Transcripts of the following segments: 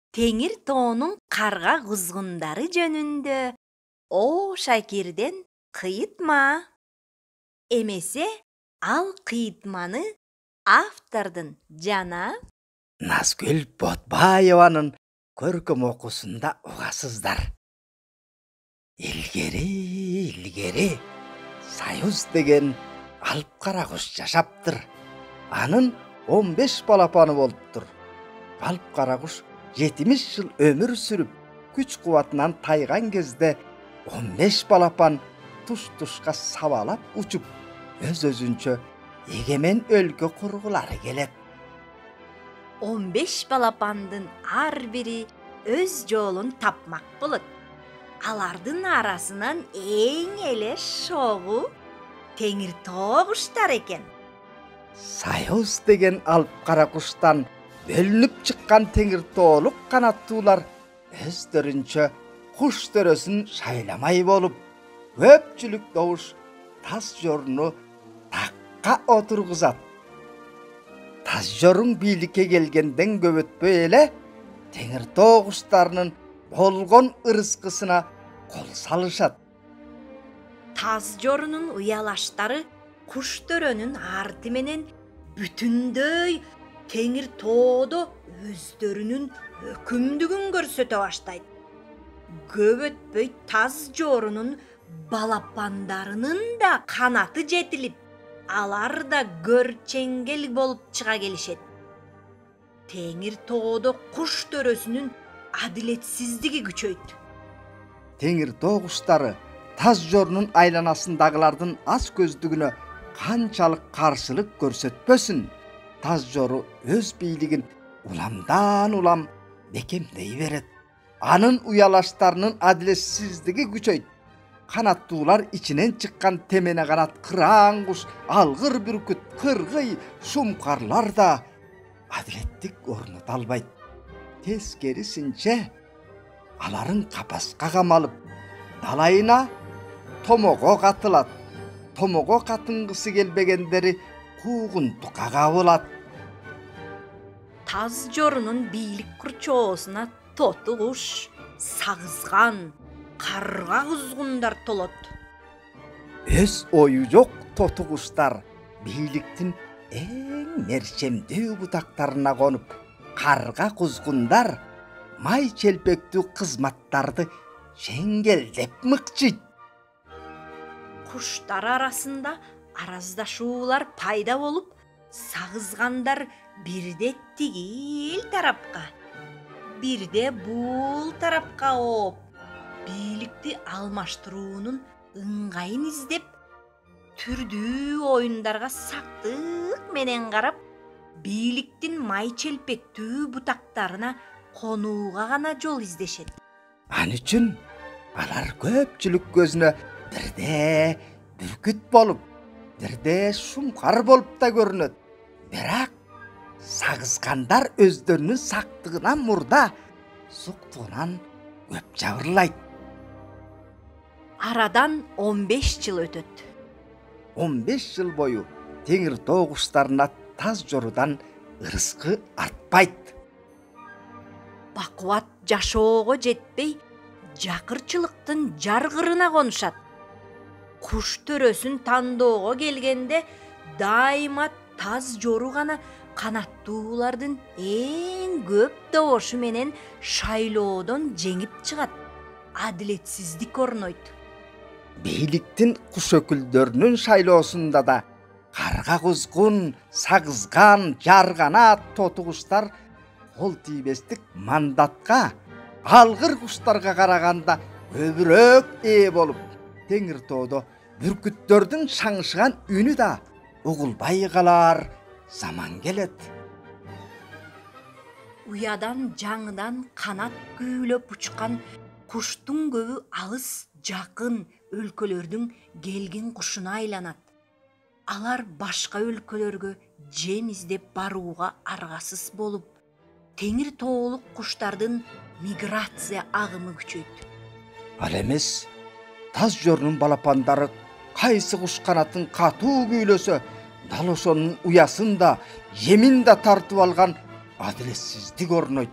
Теңир тоонун карга кузгундары жөнүндө О Шакирден кыйытма. Эмесе ал кыйытманы автордун жана Назгүл Ботбаеванын көркөм окуусунда угасыздар. Илгери Союз деген алып кара куш жашаптыр. Анын 15 балапаны болуптур. Алып кара куш 70 жыл өмүр сүрүп, күч кубатынан тайган кезде 15 балапан туш-тушка сабалап учуп, өз-өзүнчө эгемен өлкө кургулары келет. 15 балапандын ар бири өз жолун тапмак болот. Алардын арасынан эң эле шогу теңир тоо куштар экен. Союз деген алып кара куштан бөлүнүп чыккан теңир тоолук канаттуулар өздөрүнчө куш төрөсүн шайламай болуп, көпчүлүк добуш тас жоруну такка отургузат. Тас жоруң бийликке келгенден көп өтпөй эле теңир тоо куштарынын болгон ырыскысына кол салышат. Таз жорунун уялаштары куш төрөнүн арты менен бүтүндөй теңир тоодо өздөрүнүн өкүмдүгүн көрсөтө баштайт. Көп өтпөй таз жорунун балапандарынын да канаты жетилип, алар да көрчеңгел болуп чыга келишет. Теңир тоодо куш төрөсүнүн адилетсиздиги күчөйт. Теңир тоо куштары таз жорунун айланасындагылардын аз көздүгүнө канчалык каршылык көрсөтпөсүн, таз жору өз бийлигин уламдан улам бекемдей берет. Анын уялаштарынын адилетсиздиги күчөйт. Канаттуулар ичинен чыккан темене канат кыраан куш, алгыр бүркүт, кыргый, шумкарлар да адилеттик орнута албайт. Тескерисинче, аларын капаска камалып, далайына томого катылат. Томого катынгысы келбегендери куугунтукка кабылат. Таз жорунун бийлик курчоосуна тоту куш, сагызган, карга кузгундар толот. Өз ою жок тоту куштар бийликтин эң мерчемдүү бутактарына конуп, карга кузгундар май челпектүү кызматтарды жеңгелдеп мыкчыйт. Куштар арасында араздашуулар пайда болуп, сагызгандар бирде тигил тарапка, бирде бул тарапка ооп, бийликти алмаштыруунун ыңгайын издеп, түрдүү оюндарга сактык менен карап, бийликтин май челпектүү бутактарына конууга гана жол издешет. Ан үчүн алар көпчүлүк көзүнө бирде бүркүт болуп, бирде шумкар болуп да көрүнөт. Бирок сагызгандар өздөрүнүн сактыгынан мурда суктугунан көп жабырлайт. Арадан 15 жыл өтөт. 15 жыл бою теңир тоо куштарына таз жорудан ырыскы артпайт. Бакубат жашоого жетпей, жакырчылыктын жаргырына конушат. Куш төрөсүн тандоого келгенде дайыма таз жору гана канаттуулардын эң көп добошу менен шайлоодон жеңип чыгат. Адилетсиздик орнойт. Бийликтин куш өкүлдөрүнүн шайлоосунда да карга кузгун, сагызган, жарганат тоту куштар кол тийбестик мандатка, алгыр куштарга караганда көбүрөөк ээ болуп, теңир тоодо бүркүттөрдүн шаңшыган үнү да угулбай калар заман келет. Уядан жаңыдан канат күүлөп учкан куштун көбү алыс жакын өлкөлөрдүн келгин кушуна айланат. Алар башка өлкөлөргө жем издеп барууга аргасыз болуп, теңир тоолук куштардын миграция агымы күчөйт. Ал эмес, таз жорунун балапандары кайсы куш канатын катуу күүлөсө, дал ошонун уясын да, емин да тартып алган адилетсиздик орнойт.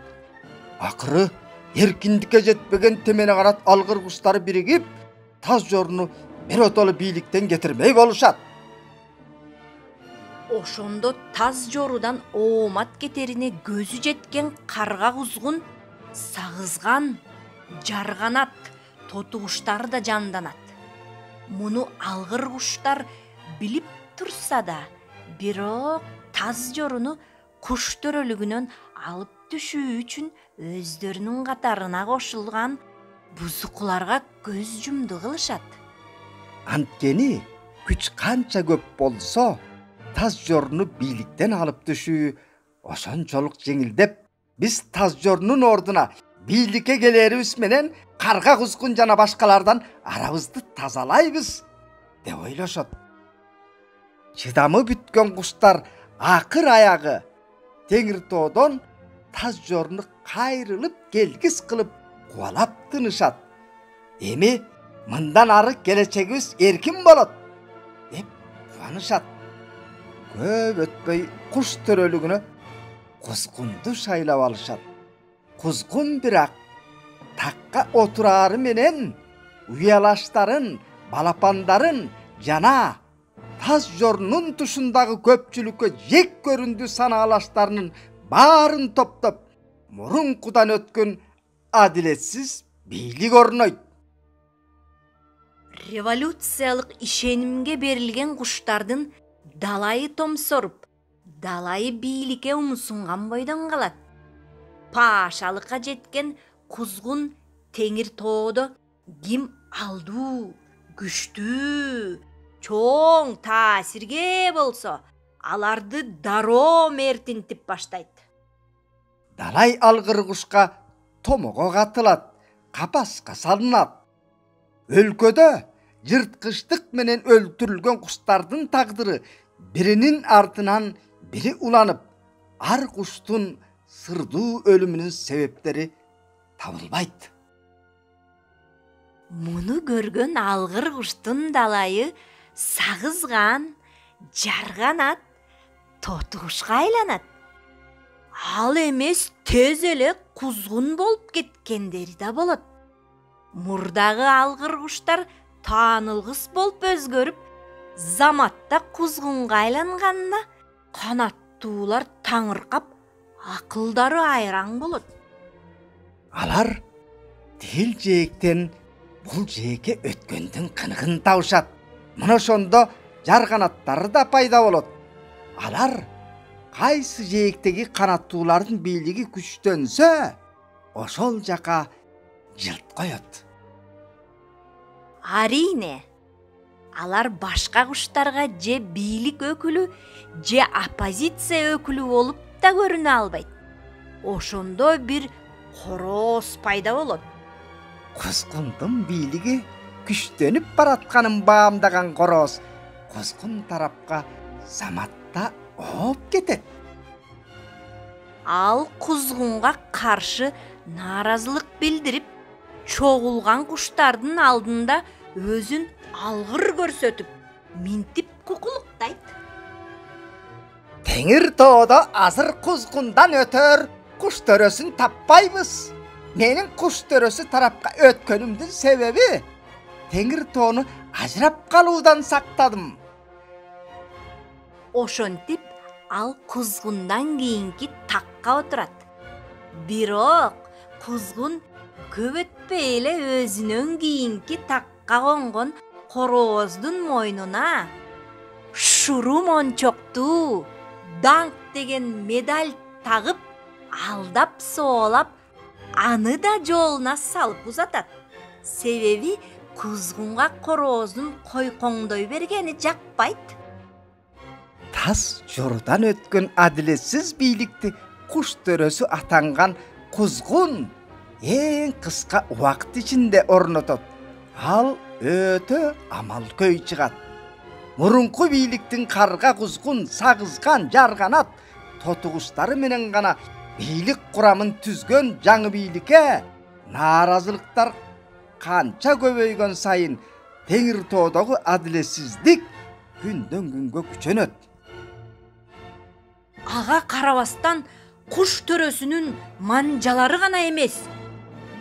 Акыры эркиндикке жетпеген темени канат алгыр куштары биригип, таз жорunu биротолу бийликтен кетирмей болушат. Ошондо таз жорудан оомат кетерине көзү жеткен карга кузгун сагызган, жарганат, тоту куштары да жанданат. Муну алгыр куштар билип турса да, бирок таз жоруну куш төрөлүгүнөн алып түшүү үчүн өздөрүнүн катарына кошулган бузукуларга көз жумду кылышат. Анткени күч канча көп болсо, таз жорunu бийликтен алып түшүү ошончолук жеңилдеп, биз таз жорунун ордуна бийликке келерибиз менен карга кузгун жана башкалардан арабызды тазалайбыз деп ойлошот. Чыдамы бүткөн куштар акыр аягы Теңир тоодон таз жорunu кайрылып келгис кылып кубалап тынышат. Эми мындан ары келечегибиз эркин болот деп кубанышат. Көп өтпөй куш төрөлүгүнө кузгунду шайлап алышат. Кузгун бирок такка отурары менен уялаштарын, балапандарын жана таз жорунун тушундагы көпчүлүккө жек көрүндү санаалаштарынын баарын топтоп, мурункудан өткөн адилетсиз бийлик орнойт. Революциялык ишенимге берилген куштардын далайы томсоруп, далайы бийликке умсунган бойдон калат. Пашалыкка жеткен кузгун Теңир тоодо ким алдуу, күчтүү, чоң таасирге болсо, аларды дароо мертинтип баштайт. Далай алгыр кушка томого катылат, капаска салынат. Өлкөдө жырткычтык менен өлтүрүлгөн куштардын тагдыры биринин артынан бири уланып, ар куштун сырдуу өлүмүнүн себептери табылбайт. Муну көргөн алгыр куштун далайы сагызган, жарганат, тоту кушка айланат. Ал эмес тез эле кузгун болуп кеткендери да болот. Мурдагы алгыр куштар таанылгыс болуп өзгөрүп, заматта кузгунга айланганда канаттуулар таңыркап, акылдары айраң болот. Алар тил жээктен бул жээкке өткөндүн кыныгын табышат. Мына ошондо жарганаттары да пайда болот. Алар кайсы жээктеги канаттуулардын бийлиги күчтөнсө, ошол жака жылт коет. Арине, алар башка куштарга же бийлик өкүлү, же оппозиция өкүлү болуп да көрүнө албайт. Ошондо бир корооз пайда болот. Кузгундун бийлиги күчтөнүп баратканын баамдаган корооз кузгун тарапка заматта ооп кетет. Ал кузгунга каршы нааразылык билдирип, чогулган куштардын алдында өзүн алгыр көрсөтүп, минтип кукулуктайт. Теңир тоодо азыр кузгундан өтөр куш төрөсүн таппайбыз. Менин куш төрөсү тарапка өткөнүмдүн себеби Теңир тоону ажырап калуудан сактадым. Ошентип ал кузгундан кийинки такка отурат. Бирок кузгун көп өтпөй эле өзүнөн кийинки такка конгон корооздун мойнуна шуру мончоктуу даңк деген медаль тагып, алдап соолап, аны да жолуна салып узатат. Себеби кузгунга корооздун койкоңдой бергени жакпайт. Таз жорудан өткөн адилетсиз бийликти куш төрөсү атанган кузгун эң кыска убакыт ичинде орнотот. Ал өтө амалкөй чыгат. Мурунку бийликтин карга кузгун, сагызган, жарганат, тоту куштары менен гана бийлик курамын түзгөн жаңы бийликке нааразылыктар канча көбөйгөн сайын Теңир тоодогу адилетсиздик күндөн күнгө күчөнөт. Ага карабастан куш төрөсүнүн манжалары гана эмес,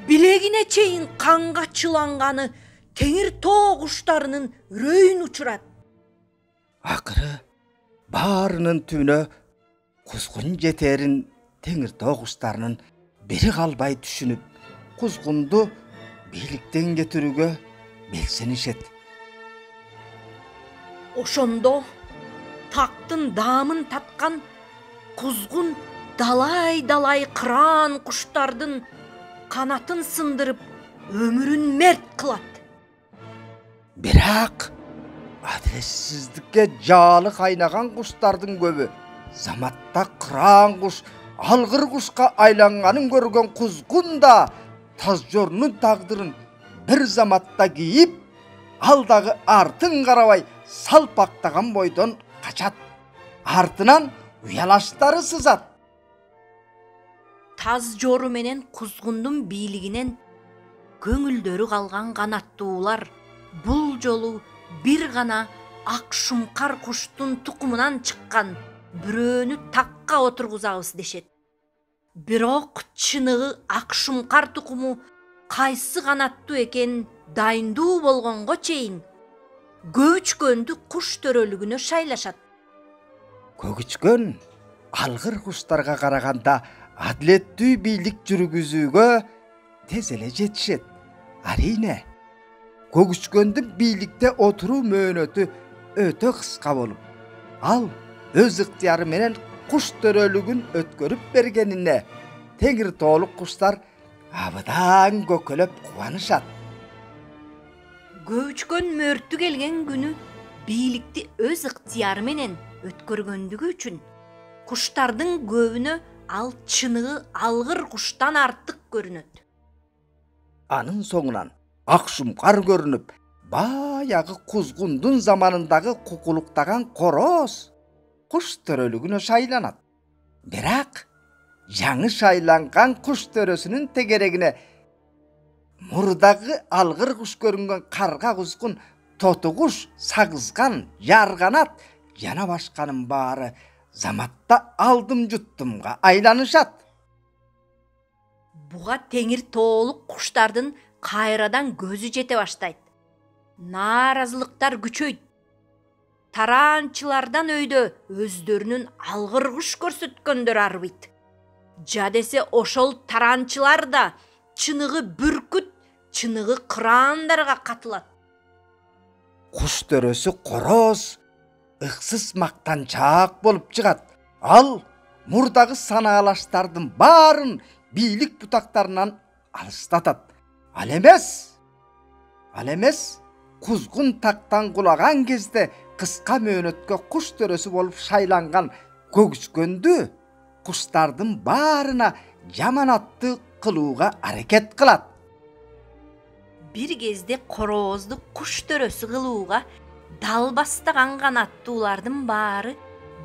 билегине чейин канга чыланганы теңир тоо куштарынын үрөйүн учурат. Акыры баарынын түбүнө кузгун жетерин теңир тоо куштарынын бири калбай түшүнүп, кузгунду бийликтен кетирүүгө белсенишет. Ошондо тактын даамын таткан кузгун далай кыраан куштардын канатын сындырып өмүрүн мерт кылат. Бирок адилетсиздикке жаалы кайнаган куштардын көбү заматта кыраан куш, алгыр кушка айланганын көргөн кузгун да таз жорунун тагдырын бир заматта кийип, ал дагы артын карабай салпактаган бойдон качат. Артынан уялаштары сызат. Таз жору менен кузгундун бийлигинен көңүлдөрү калган канаттуулар бул жолу бир гана ак шумкар куштун тукумунан чыккан бирөөнү такка отургузабыз дешет. Бирок чыныгы ак шумкар тукуму кайсы канаттуу экенин дайындуу болгонго чейин көчкөндү куш төрөлүгүнө шайлашат. Көгүчкөн алгыр куштарга караганда адилеттүү бийлик жүргүзүүгө тез эле жетишет. Арийне, көгүчкөндүн бийликте отуруу мөөнөтү өтө кыска болуп, ал өз ыктыяры менен куш төрөлүгүн өткөрүп бергенине теңир тоолук куштар абыдан көкөлөп кубанышат. Көчкөн мөрттү келген күнү бийликти өз ыктыяры менен өткөргөндүгү үчүн куштардын көбүнө ал чыныгы алгыр куштан артык көрүнөт. Анын соңунан ак шумкар көрүнүп, баягы кузгундун заманындагы кукулуктаган короз куш төрөлүгүнө шайланат. Бирок жаңы шайланган куш төрөсүнүн тегерегине мурдагы алгыр куш көрүнгөн карга кузгун, тоту куш, сагызган, жарганат жана башканын баары заматта алдым жуттумга айланышат. Буга теңир тоолук куштардын кайрадан көзү жете баштайт. Нааразылыктар күчөйт. Тараанчылардан өйдө өздөрүнүн алгыр куш көрсөткөндөр арбыйт. Жадесе ошол тараанчылар да чыныгы бүркүт, чыныгы кыраандарга катылат. Куш төрөсү короз ыксыз мактанчаак болуп чыгат. Ал мурдагы санаалаштардын баарын бийлик бутактарынан алыстатат. Ал эмес, кузгун тактан кулаган кезде кыска мөөнөткө куш төрөсү болуп шайланган көгүчкөндү куштардын баарына жаманатты кылууга аракет кылат. Бир кезде корозду куш төрөсү кылууга дал бастаган канаттуулардын баары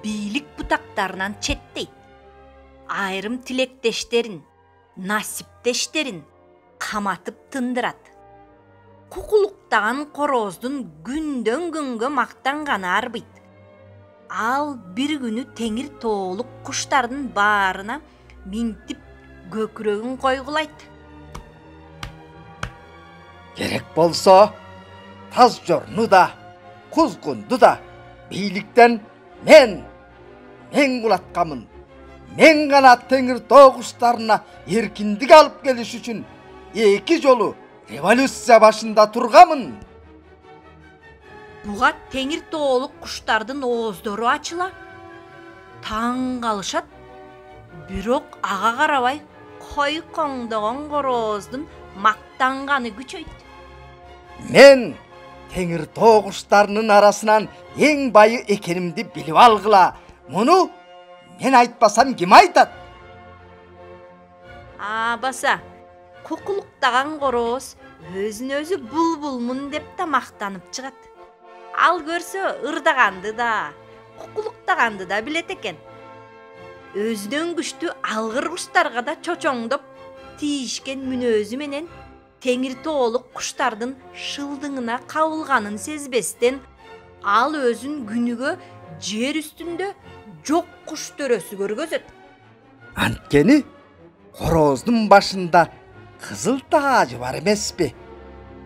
бийлик бутактарынан четтейт. Айрым тилектештерин, насиптештерин каматып тындырат. Кукулуктаган короздун күндөн күнгө мактанганы арбыйт. Ал бир күнү теңир тоолук куштардын баарына минтип көкүрөгүн койгулайт. Керек болсо, таз жорну да, кузгунду да бийликтен мен кулаткамын. Мен гана теңир тоо куштарына эркиндик алып келиш үчүн эки жолу революция башында тургамын. Буга теңир тоолук куштардын ооздору ачыла. Таң калышат. Бирок ага карабай кой коңдогон короздун мактанганы күчөйт. Мен теңир тоо куштарынын арасынан эң байы экенимди билип алгыла. Муну мен айтпасам ким айтат? Баса, кукулуктаган короз өзүн өзү булбулмун деп да мактанып чыгат. Ал көрсө ырдаганды да, кукулуктаганды да билет экен. Өзүнөн күчтүү алгыр куштарга да чочоңдоп тийишкен мүнөзү менен теңир тоолук куштардын шылдыңына кабылганын сезбестен ал өзүн күнүгө жер үстүндө жок куш төрөсү көргөзөт. Antkeni horozdun başında kızıl tacı var emespi.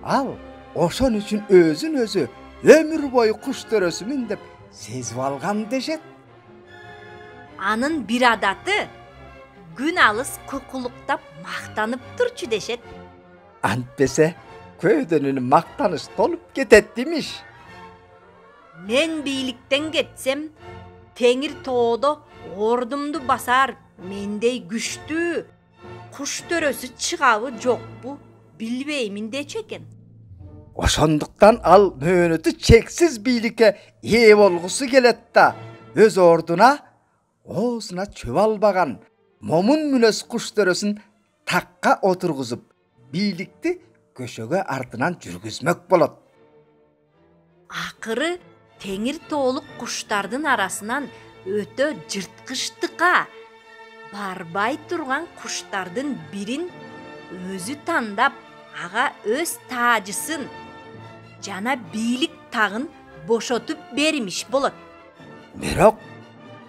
Al oşon üçün özün özü ömür boyu kuş törösümün dep sezip algan deşet. Anın bir adatı gün alыс kukulukta maqtanıp turçu deşet. Antpese köydönünü maktanış tolup ketet demiş. Men beylikten getsem Teңир тоодо ордумду басар мендей күчтүү куш төрөсү чыгабы жокпу билбеймин дечү экен. Oşonduktan al möөнөтү çeksiz biylike ие bolgusu kelet da öz orduna oosuna çöp albagan momun münös kuş törösün takka oturguzup biylikti köşöge ardынан жүрgüzmök bolot. Акыры Teңир тоолук куштардын арасынан өтө жырткычтыкка барбай турган куштардын бирин өзү тандап ага өз таажысын жана бийлик тагын бошотуп бермиш болот. Бирок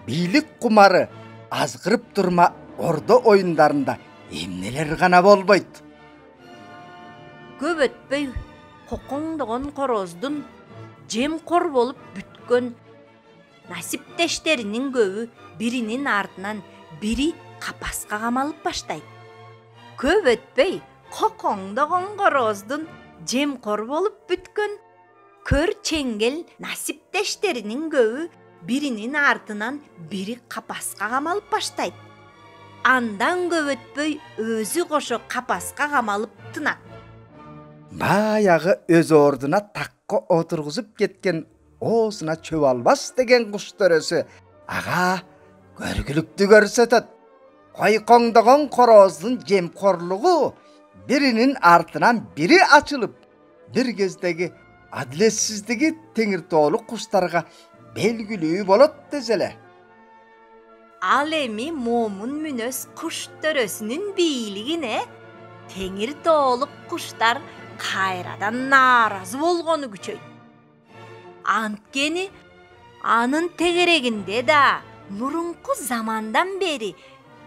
бийлик кумары азгырып турма ордо оюндарында эмнелер гана болбойт. Көп өтпөй кокоңдогон короздун жемкор болуп бүткөн насиптештеринин көбү биринин артынан бири капаска камалып баштайт. Көп өтпөй кокоңдогон короздун жемкор болуп бүткөн көр чеңгел насиптештеринин көбү биринин артынан бири капаска камалып баштайт. Андан көп өтпөй өзү кошо капаска камалып тынат. Баягы өз ордуна такка отургузуп кеткен оосуна чөп албас деген куш төрөсү ага көргүлүктү көрсөтөт. Койкоңдогон короздун жемкорлугу биринин артынан бири ачылып, бир кездеги адилетсиздиги Теңир тоолук куштарга белгилүү болот дезеле. Ал эми момун мүнөс куш төрөсүнүн бийлигине Теңир тоолук куштар кайрадан нааразы болгону күчөйт. Анткени анын тегерегинде да мурунку замандан бери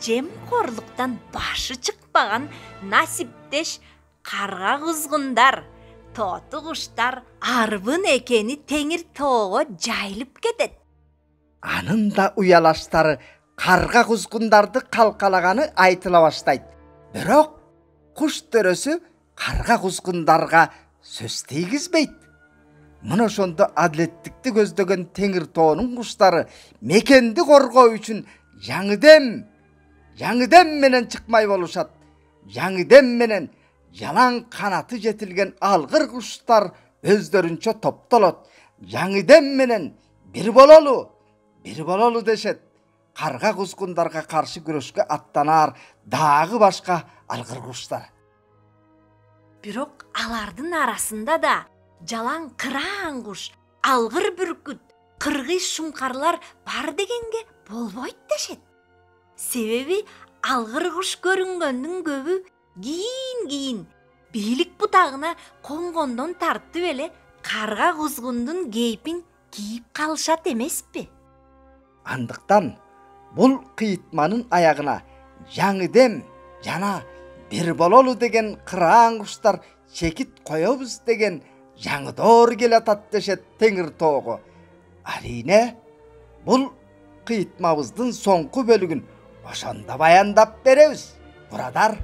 жемкорлуктан башы чыкпаган насиптеш карга кузгундар, тооту куштар арбын экени Теңир тоого жайылып кетет. Анын да уялаштары карга кузгундарды калкалаганы айтыла баштайт. Бирок куш төрөсү карга кузгундарга сөз тийгизбейт. Мына ошондо адилеттикти көздөгөн Теңир тоонун куштары мекенди коргоо үчүн жаңы-дем менен чыкмай болушат. Жаңы-дем менен жалаң канаты жетилген алгыр куштар өздөрүнчө топтолот. Жаңы-дем менен бир бололу дешет. Карга кузгундарга каршы күрөшкө аттанар дагы башка алгыр куштар. Бирок алардын арасында да жалаң кыраан куш, алгыр бүркүт, кыргыз шумкарлар бар дегенге болбойт дешет. Себеби алгыр куш көрүнгөндүн көбү кийин бийлик бутагына коңгондон тартып эле карга кузгундун кейпин кийип калышат эмеспи? Андыктан бул кыйытманын аягына жаңы-дем жана бир бололу деген кыраан куштар чекит коебуз деген жаңыдоор келатат дешет Теңир тоого. Арине бул кыйытмабыздын соңку бөлүгүн ошондо баяндап беребиз. Бурадар.